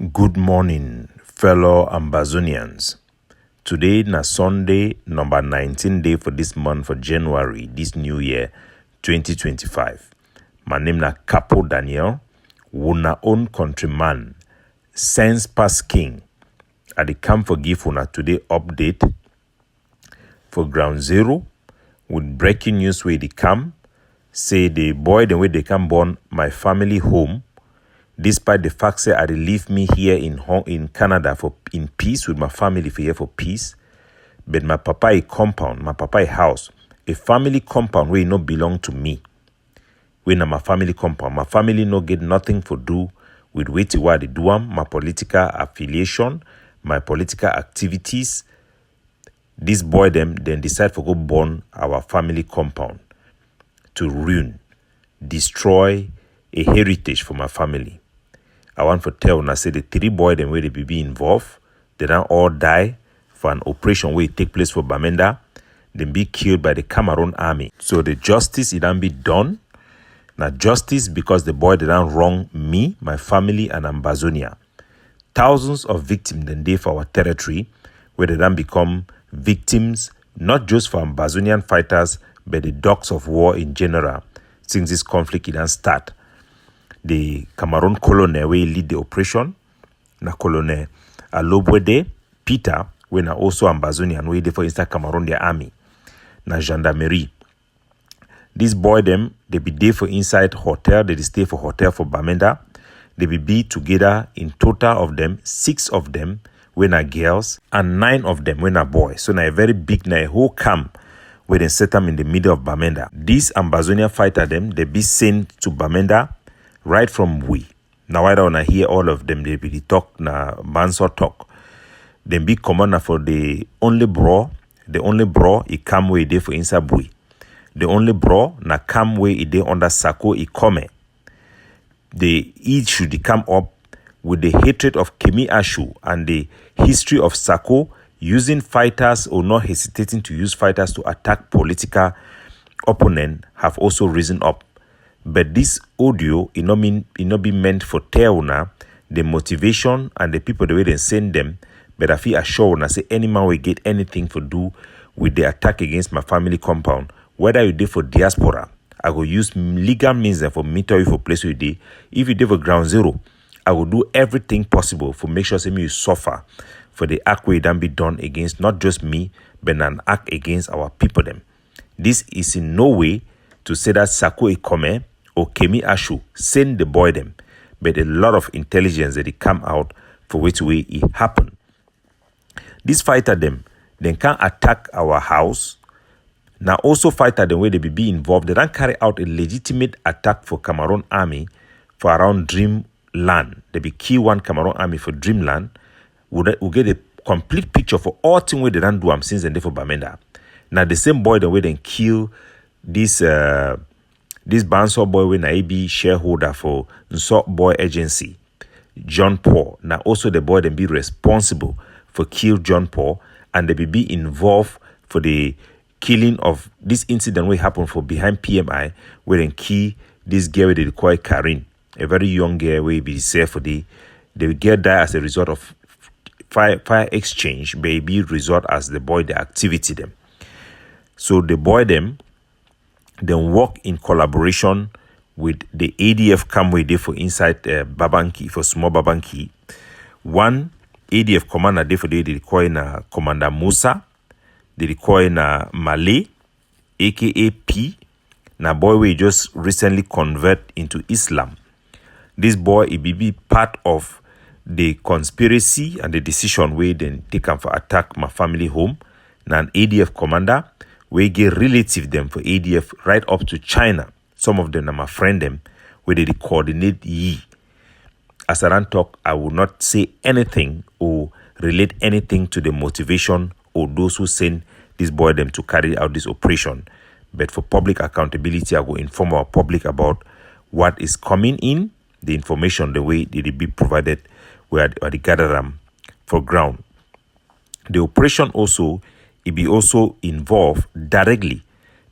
Good morning, fellow Ambazonians. Today na Sunday, number 19 day for this month for January, this new year, 2025. My name na Capo Daniel, una own countryman, sense past king. I dey come for give una today update for ground zero with breaking news where they come. Say the boy the way they come born my family home. Despite the fact say I leave me here in Canada in peace with my family for peace, but my papa a compound, my papa a house, a family compound where it no belong to me. We na my family compound, my family no get nothing for do with what they do my political affiliation, my political activities. This boy then decide to go burn our family compound to ruin, destroy a heritage for my family. I want to tell una say the three boys them where they be involved, they don't all die for an operation where it take place for Bamenda, then be killed by the Cameroon army. So the justice it don't be done. Now justice because the boy didn't wrong me, my family, and Ambazonia. Thousands of victims then day for our territory, where they don't become victims not just for Ambazonian fighters, but the dogs of war in general. Since this conflict it don't start. The Cameroon colonel where lead the operation, na colonel Alobwede Peter, when na also Ambazonian where they for instance Cameroon their army, na gendarmerie. This boy them they be there for inside hotel, they stay for hotel for Bamenda. They be together in total of them, 6 of them when are girls and 9 of them when are boys. So na a very big na a whole camp where they set them in the middle of Bamenda. These Ambazonia fighter them they be sent to Bamenda. Right from we. Now I don't hear all of them. They be talk na Banso talk. Then be commander for the only bro. The only bro he come where they for inside bui. The only bro na come where he dey under Sako he come. They each should come up with the hatred of Kemi Ashu and the history of Sako using fighters or not hesitating to use fighters to attack political opponent have also risen up. But this audio, it not be meant for tell una the motivation and the people the way they send them. But I feel assured una say any man will get anything for do with the attack against my family compound. Whether you did for diaspora, I will use legal means for me to you for place you did. If you did for ground zero, I will do everything possible for make sure say me you suffer for the act where it don't be done against not just me, but an act against our people them. This is in no way to say that Sako Ikome or Kemi Ashu send the boy them, but a lot of intelligence that it come out for which way it happen. This fighter them then can attack our house. Now also fighter them where they be involved. They don't carry out a legitimate attack for Cameroon army for around Dreamland. They be kill one Cameroon army for Dreamland. We'll get a complete picture for all things where they don't do them since and they for Bamenda. Now the same boy the way they kill this Banso boy when I be shareholder for Nso Boy Agency, John Paul. Now also the boy then be responsible for kill John Paul and they be involved for the killing of this incident where happened for behind PMI where then kill this girl where they call Karin, a very young girl where be safe for the girl die as a result of fire exchange, baby result as the boy the activity them. So the boy them then work in collaboration with the ADF Kamwe day for inside Babanki, for small Babanki. One ADF commander day for they call na Commander Musa, they call na Malay, aka P, na boy we just recently convert into Islam. This boy he be part of the conspiracy and the decision we then take him for attack my family home. Na an ADF commander. We get relative them for ADF right up to China. Some of them are my friend them where they coordinate ye. As I don't talk, I will not say anything or relate anything to the motivation or those who send this boy them to carry out this operation. But for public accountability, I will inform our public about what is coming in, the information, the way they be provided where they gather them for ground. The operation also it be also involved directly.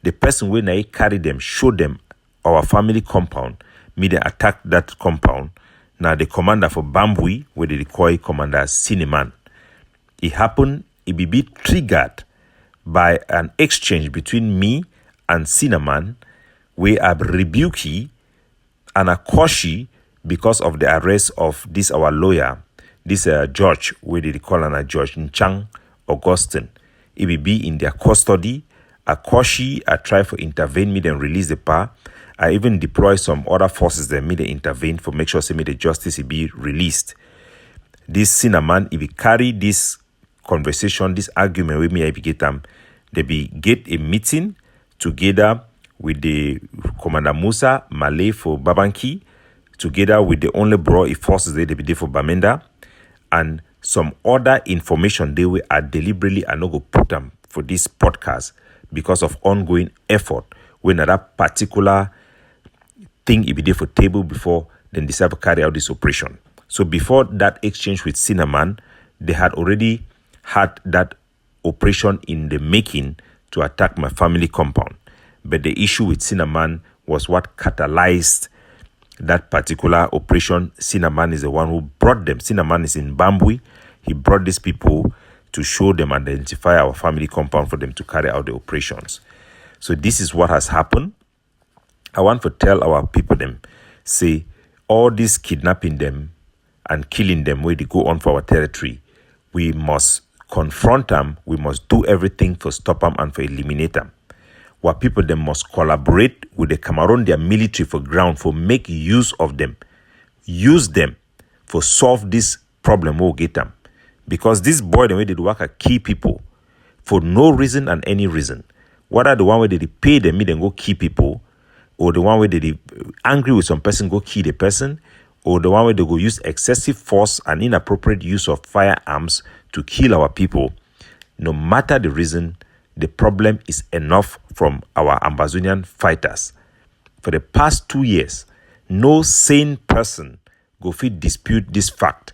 The person when I carry them, show them our family compound, me they attack that compound. Now the commander for Bambui, where they call Commander Cinnamon. It happened, it be triggered by an exchange between me and Cinnamon, where I rebuke he and I caution because of the arrest of this our lawyer, this judge, where they call him Judge Nchang Augustine. It will be in their custody. I caution, I try to intervene, me then release the power. I even deploy some other forces that me they intervene for make sure say me the justice be released. This Cinnamon, if we carry this conversation, this argument with me, I be get them. They be get a meeting together with the Commander Musa Malay for Babanki, together with the only bro forces they be there for Bamenda, and some other information they will are deliberately are not go put them for this podcast because of ongoing effort when that particular thing it be there for table before then decide to carry out this operation. So before that exchange with Cinnamon, they had already had that operation in the making to attack my family compound. But the issue with Cinnamon was what catalyzed that particular operation. Cinnamon is the one who brought them. Cinnamon is in Bambui. He brought these people to show them, identify our family compound for them to carry out the operations. So this is what has happened. I want to tell our people them, say, all this kidnapping them and killing them where they go on for our territory, we must confront them. We must do everything for stop them and for eliminate them. What people them must collaborate with the Cameroon, their military for ground, for make use of them. Use them for solve this problem we'll get them. Because this boy, the way they work are key people for no reason and any reason. Whether the one where they pay them, then go key people, or the one where they angry with some person, go kill the person, or the one where they go use excessive force and inappropriate use of firearms to kill our people. No matter the reason, the problem is enough from our Ambazonian fighters. For the past 2 years, no sane person go fit dispute this fact.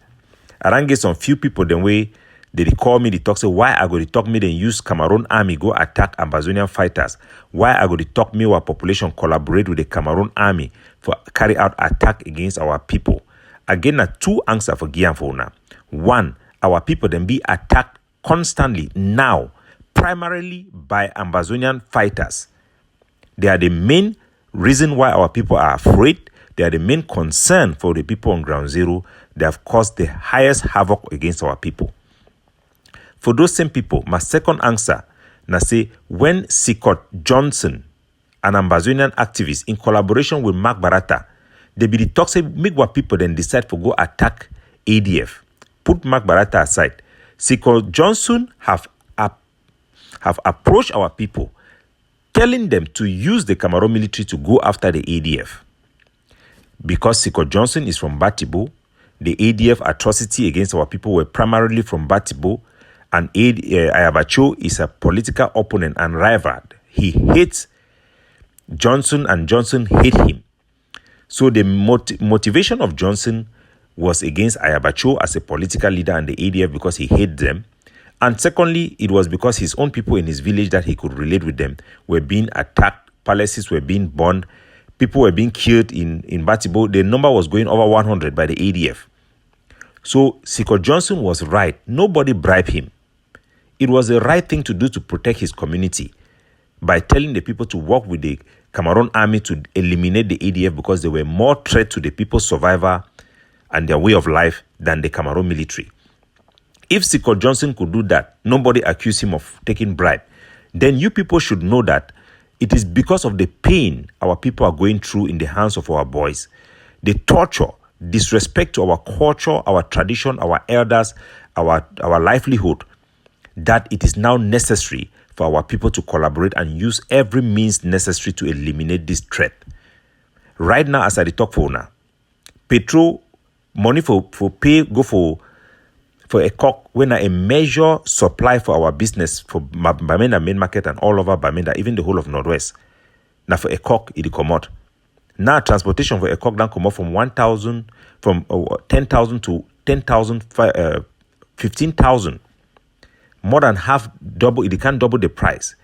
I don't get some few people the way they call me, they talk, say, why I go to talk me, then use Cameroon army, go attack Ambazonian fighters. Why I go to talk me, our population collaborate with the Cameroon army for carry out attack against our people. Again, two answers for Gian for now. One, our people then be attacked constantly now, primarily by Ambazonian fighters. They are the main reason why our people are afraid. They are the main concern for the people on ground zero. They have caused the highest havoc against our people. For those same people, my second answer, na say, when Scott Johnson, an Ambazonian activist, in collaboration with Mark Barata, they be the talk say, make what people then decide to go attack ADF. Put Mark Barata aside. Scott Johnson have approached our people, telling them to use the Cameroon military to go after the ADF. Because Scott Johnson is from Batibo, the ADF atrocity against our people were primarily from Batibo, and Ayabacho is a political opponent and rival. He hates Johnson and Johnson hate him. So the motivation of Johnson was against Ayabacho as a political leader and the ADF because he hated them. And secondly, it was because his own people in his village that he could relate with them were being attacked, palaces were being burned, people were being killed in Batibo. The number was going over 100 by the ADF. So Scott Johnson was right. Nobody bribed him. It was the right thing to do to protect his community by telling the people to work with the Cameroon army to eliminate the ADF because they were more threat to the people's survival and their way of life than the Cameroon military. If Scott Johnson could do that, nobody accused him of taking bribe, then you people should know that it is because of the pain our people are going through in the hands of our boys, the torture, disrespect to our culture, our tradition, our elders, our livelihood, that it is now necessary for our people to collaborate and use every means necessary to eliminate this threat. Right now, as I talk for now, petrol money for pay go for a cock when a major supply for our business for Bamenda main market and all over Bamenda, even the whole of Northwest. Now for a cock it come out. Now transportation for a cock down come out from 1,000 from 10,000 to 10,000 15,000. More than half double, it can't double the price.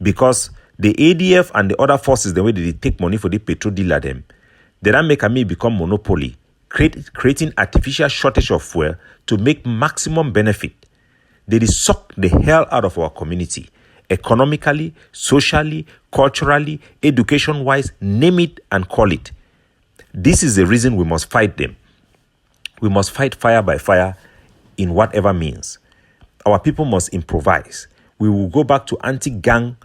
Because the ADF and the other forces, the way they take money for the petrol dealer them, they don't make me become monopoly creating artificial shortage of fuel to make maximum benefit. They suck the hell out of our community, economically, socially, culturally, education-wise, name it and call it. This is the reason we must fight them. We must fight fire by fire in whatever means. Our people must improvise. We will go back to anti-gang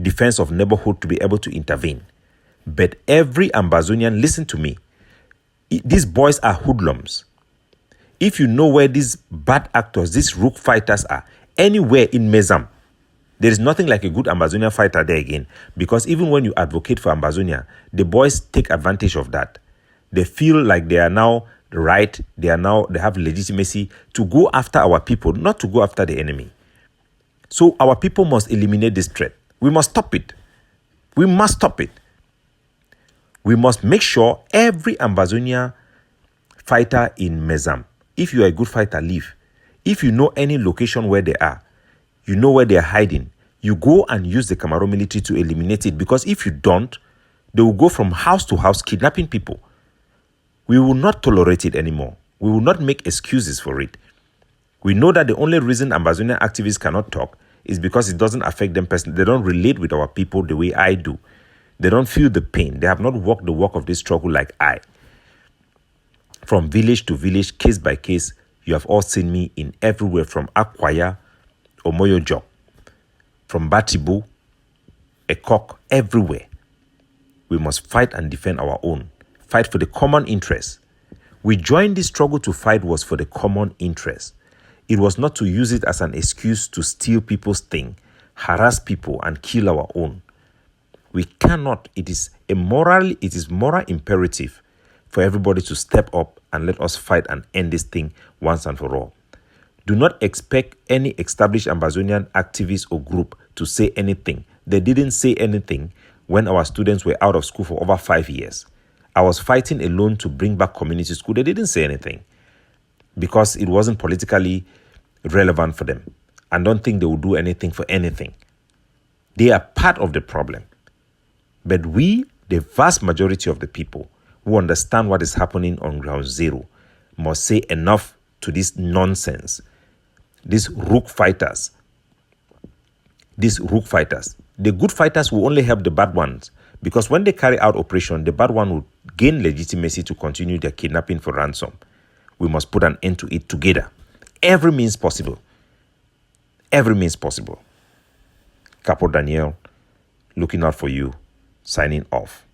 defense of neighborhood to be able to intervene. But every Ambazonian, listen to me. These boys are hoodlums. If you know where these bad actors, these rook fighters are, anywhere in Mezam, there is nothing like a good Ambazonian fighter there again. Because even when you advocate for Ambazonia, the boys take advantage of that. They feel like they are now right. They have legitimacy to go after our people, not to go after the enemy. So our people must eliminate this threat. We must stop it. We must stop it. We must make sure every Ambazonia fighter in Mezam, if you are a good fighter, leave. If you know any location where they are, you know where they are hiding, you go and use the Cameroon military to eliminate it. Because if you don't, they will go from house to house kidnapping people. We will not tolerate it anymore. We will not make excuses for it. We know that the only reason Ambazonian activists cannot talk is because it doesn't affect them personally. They don't relate with our people the way I do. They don't feel the pain. They have not walked the walk of this struggle like I. From village to village, case by case, you have all seen me in everywhere from Akwaya, Omoyojo, from Batibu, Ekok, everywhere. We must fight and defend our own. Fight for the common interest. We joined this struggle to fight was for the common interest. It was not to use it as an excuse to steal people's thing, harass people, and kill our own. We cannot. It is moral imperative for everybody to step up and let us fight and end this thing once and for all. Do not expect any established Ambazonian activist or group to say anything. They didn't say anything when our students were out of school for over 5 years. I was fighting alone to bring back community school. They didn't say anything because it wasn't politically relevant for them. I don't think they will do anything for anything. They are part of the problem. But we, the vast majority of the people who understand what is happening on ground zero, must say enough to this nonsense. These rook fighters. The good fighters will only help the bad ones, because when they carry out operation, the bad one will gain legitimacy to continue their kidnapping for ransom. We must put an end to it together. Every means possible. Every means possible. Capo Daniel, looking out for you, signing off.